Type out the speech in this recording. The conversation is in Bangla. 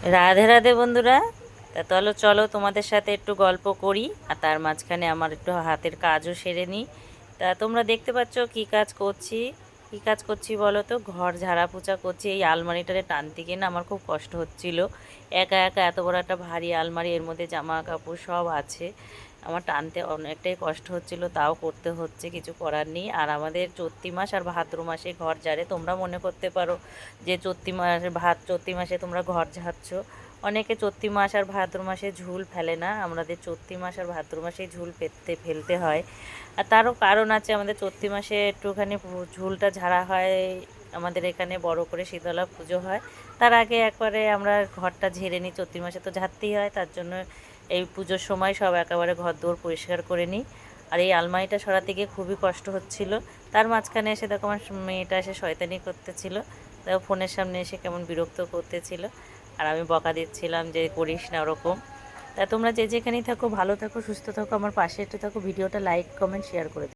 রাধে রাধে বন্ধুরা। তা চলো চলো তোমাদের সাথে একটু গল্প করি, আর তার মাঝখানে আমার একটু হাতের কাজও সেরে নিই। তা তোমরা দেখতে পাচ্ছ কি কাজ করছি। কি কাজ করছি বলো তো? ঘর ঝাড়া পোছা করছি। এই আলমারিটারে টানতে গিয়ে না আমার খুব কষ্ট হচ্ছিল। একা একা এত বড় একটা ভারী আলমারি, এর মধ্যে জামা কাপড় সব আছে, আমার টানতে অনেকটাই কষ্ট হচ্ছিল, তাও করতে হচ্ছে, কিছু করার নেই। আর আমাদের চৈত্র মাস আর ভাদ্র মাসে ঘর ঝাড়ে। তোমরা মনে করতে পারো যে চৈত্র মাসে তোমরা ঘর ঝাড়ছ। অনেকে চৈত্র মাস আর ভাদ্র মাসে ঝুল ফেলে না, আমাদের চৈত্র মাস আর ভাদ্র মাসে ঝুল ফেলতে হয়। আর তারও কারণ আছে। আমাদের চৈত্র মাসে একটুখানি ঝুলটা ঝাড়া হয়, আমাদের এখানে বড় করে শীতলা পুজো হয়। তার আগে একবারে আমরা ঘরটা ঝেড়ে নিই, চৈত্র মাসে তো ঝাড়তেই হয়, তার জন্য এই পুজোর সময় সব একেবারে ঘর দৌড় পরিষ্কার করে নিই। আর এই আলমারিটা সরাতে গিয়ে খুবই কষ্ট হচ্ছিল। তার মাঝখানে এসে দেখো আমার মেয়েটা এসে শয়তানি করতেছিল, দেখো ফোনের সামনে এসে কেমন বিরক্ত করতেছিল, আর আমি বকা দিচ্ছিলাম যে করিস না ওরকম। তা তোমরা যে যেখানেই থাকো ভালো থাকো, সুস্থ থাকো, আমার পাশে একটু থাকো, ভিডিওটা লাইক কমেন্ট শেয়ার করে দিও।